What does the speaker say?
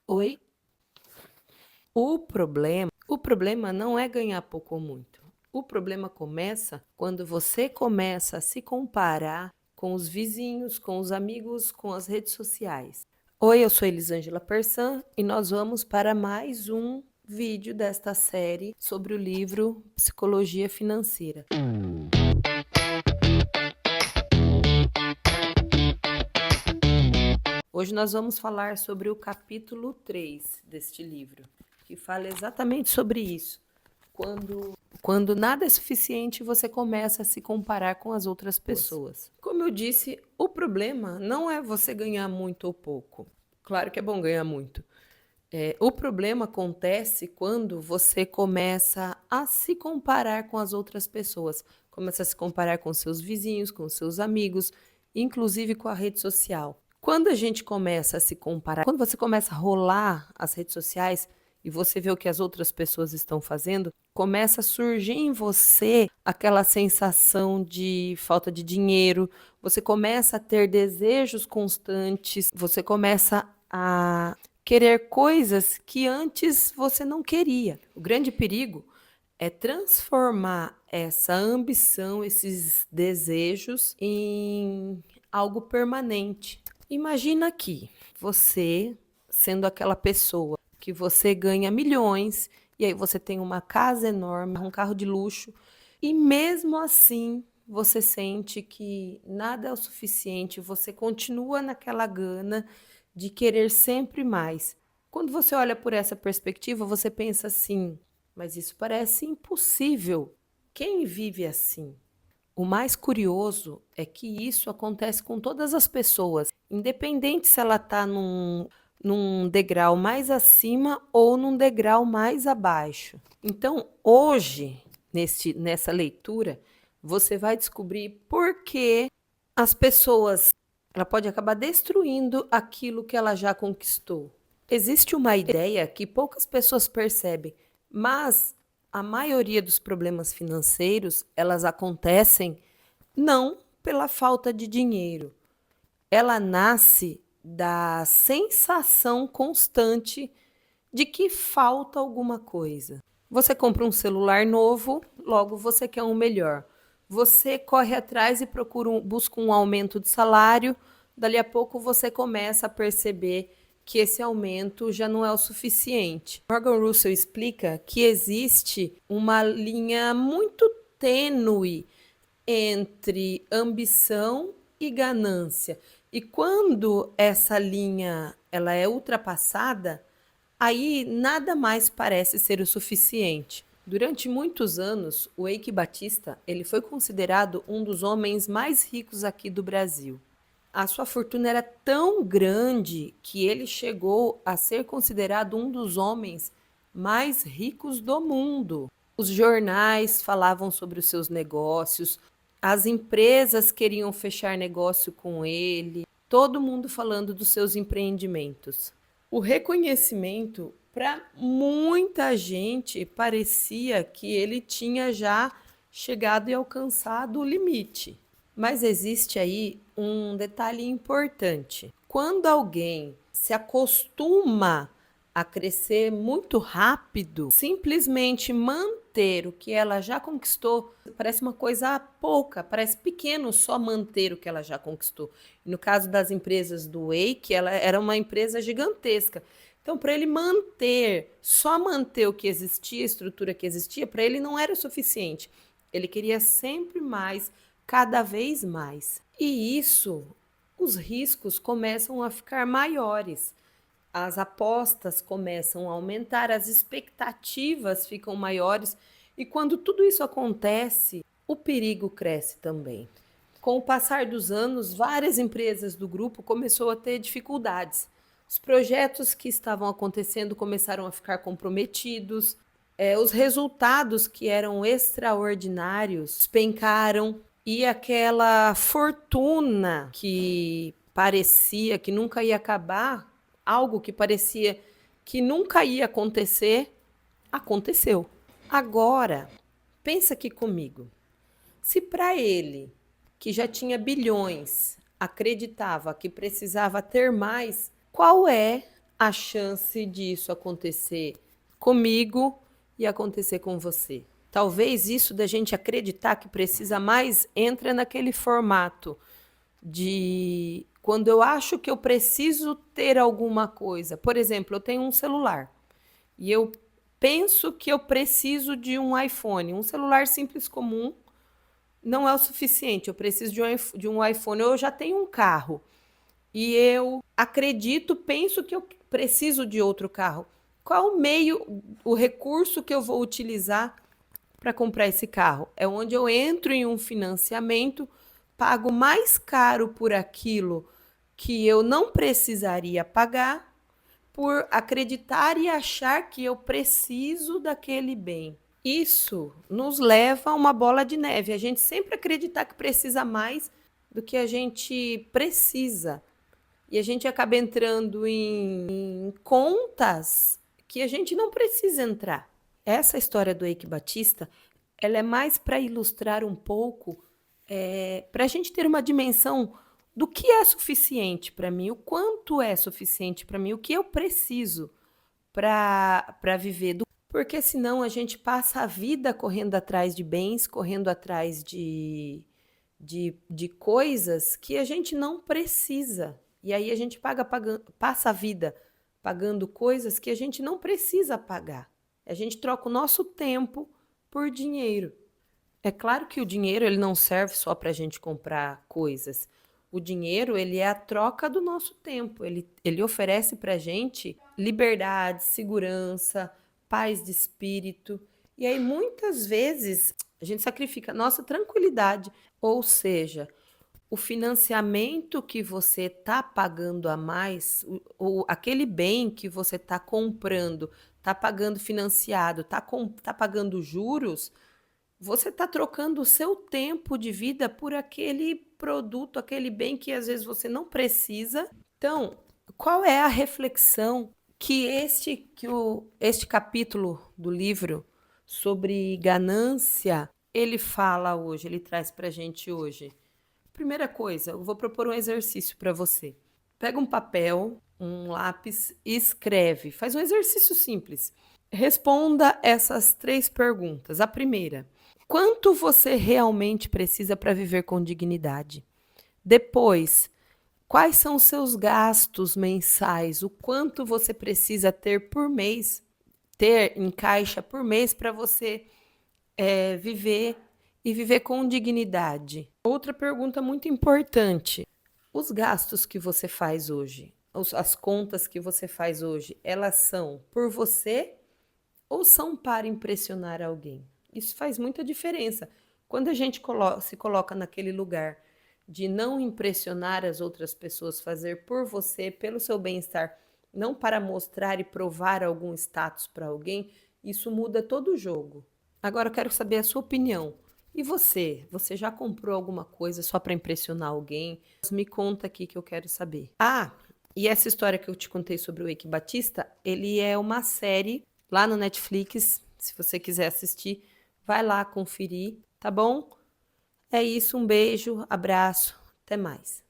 Oi? O problema não é ganhar pouco ou muito. O problema começa quando você começa a se comparar com os vizinhos, com os amigos, com as redes sociais. Oi, eu sou Elisângela Persan e nós vamos para mais um vídeo desta série sobre o livro Psicologia Financeira. Hoje nós vamos falar sobre o capítulo 3 deste livro, que fala exatamente sobre isso. Quando nada é suficiente, você começa a se comparar com as outras pessoas. Como eu disse, o problema não é você ganhar muito ou pouco. Claro que é bom ganhar muito. O problema acontece quando você começa a se comparar com as outras pessoas. Começa a se comparar com seus vizinhos, com seus amigos, inclusive com a rede social. Quando a gente começa a se comparar, quando você começa a rolar as redes sociais e você vê o que as outras pessoas estão fazendo, começa a surgir em você aquela sensação de falta de dinheiro, você começa a ter desejos constantes, você começa a querer coisas que antes você não queria. O grande perigo é transformar essa ambição, esses desejos em algo permanente. Imagina que você, sendo aquela pessoa que você ganha milhões e aí você tem uma casa enorme, um carro de luxo, e mesmo assim você sente que nada é o suficiente, você continua naquela gana de querer sempre mais. Quando você olha por essa perspectiva, você pensa assim: mas isso parece impossível. Quem vive assim? O mais curioso é que isso acontece com todas as pessoas, independente se ela está num degrau mais acima ou num degrau mais abaixo. Então, hoje, nessa leitura, você vai descobrir por que as pessoas, ela pode acabar destruindo aquilo que ela já conquistou. Existe uma ideia que poucas pessoas percebem, mas a maioria dos problemas financeiros, elas acontecem não pela falta de dinheiro. Ela nasce da sensação constante de que falta alguma coisa. Você compra um celular novo, logo você quer um melhor. Você corre atrás e busca um aumento de salário, dali a pouco você começa a perceber que esse aumento já não é o suficiente. Morgan Russell explica que existe uma linha muito tênue entre ambição e ganância. E quando essa linha ela é ultrapassada, aí nada mais parece ser o suficiente. Durante muitos anos, o Eike Batista ele foi considerado um dos homens mais ricos aqui do Brasil. A sua fortuna era tão grande que ele chegou a ser considerado um dos homens mais ricos do mundo. Os jornais falavam sobre os seus negócios, as empresas queriam fechar negócio com ele, todo mundo falando dos seus empreendimentos. O reconhecimento para muita gente parecia que ele tinha já chegado e alcançado o limite. Mas existe aí um detalhe importante. Quando alguém se acostuma a crescer muito rápido, simplesmente manter o que ela já conquistou parece uma coisa pouca, parece pequeno só manter o que ela já conquistou. E no caso das empresas do Wake, ela era uma empresa gigantesca. Então, para ele manter, só manter o que existia, a estrutura que existia, para ele não era o suficiente. Ele queria sempre mais, cada vez mais. E isso, os riscos começam a ficar maiores. As apostas começam a aumentar, as expectativas ficam maiores, e quando tudo isso acontece, o perigo cresce também. Com o passar dos anos, várias empresas do grupo começaram a ter dificuldades. Os projetos que estavam acontecendo começaram a ficar comprometidos, os resultados que eram extraordinários despencaram, e aquela fortuna que parecia que nunca ia acabar, algo que parecia que nunca ia acontecer, aconteceu. Agora, pensa aqui comigo. Se para ele, que já tinha bilhões, acreditava que precisava ter mais, qual é a chance disso acontecer comigo e acontecer com você. Talvez isso da gente acreditar que precisa mais entra naquele formato de quando eu acho que eu preciso ter alguma coisa. Por exemplo, eu tenho um celular e eu penso que eu preciso de um iPhone. Um celular simples comum não é o suficiente. Eu preciso de um iPhone. Eu já tenho um carro e eu acredito, penso que eu preciso de outro carro. Qual o meio, o recurso que eu vou utilizar para comprar esse carro? É onde eu entro em um financiamento, pago mais caro por aquilo que eu não precisaria pagar, por acreditar e achar que eu preciso daquele bem. Isso nos leva a uma bola de neve. A gente sempre acreditar que precisa mais do que a gente precisa. E a gente acaba entrando em contas que a gente não precisa entrar. Essa história do Eike Batista, ela é mais para ilustrar um pouco, para a gente ter uma dimensão do que é suficiente para mim, o quanto é suficiente para mim, o que eu preciso para viver. Porque senão a gente passa a vida correndo atrás de bens, correndo atrás de coisas que a gente não precisa. E aí a gente passa a vida pagando coisas que a gente não precisa pagar. A gente troca o nosso tempo por dinheiro. É claro que o dinheiro ele não serve só para a gente comprar coisas. O dinheiro ele é a troca do nosso tempo. Ele oferece para a gente liberdade, segurança, paz de espírito. E aí muitas vezes a gente sacrifica a nossa tranquilidade. Ou seja, o financiamento que você está pagando a mais, aquele bem que você está comprando, está pagando financiado, está pagando juros, você está trocando o seu tempo de vida por aquele produto, aquele bem que às vezes você não precisa. Então, qual é a reflexão que este capítulo do livro sobre ganância ele fala hoje, ele traz para a gente hoje? Primeira coisa, eu vou propor um exercício para você. Pega um papel, um lápis e escreve. Faz um exercício simples. Responda essas 3 perguntas. A primeira: quanto você realmente precisa para viver com dignidade? Depois, quais são os seus gastos mensais? O quanto você precisa ter por mês, ter em caixa por mês para você viver e viver com dignidade? Outra pergunta muito importante: os gastos que você faz hoje, as contas que você faz hoje, elas são por você ou são para impressionar alguém? Isso faz muita diferença. Quando a gente se coloca naquele lugar de não impressionar as outras pessoas, fazer por você, pelo seu bem-estar, não para mostrar e provar algum status para alguém, isso muda todo o jogo. Agora eu quero saber a sua opinião. E você? Você já comprou alguma coisa só para impressionar alguém? Me conta aqui que eu quero saber. Ah, e essa história que eu te contei sobre o Eike Batista, ele é uma série lá no Netflix. Se você quiser assistir, vai lá conferir, tá bom? É isso, um beijo, abraço, até mais.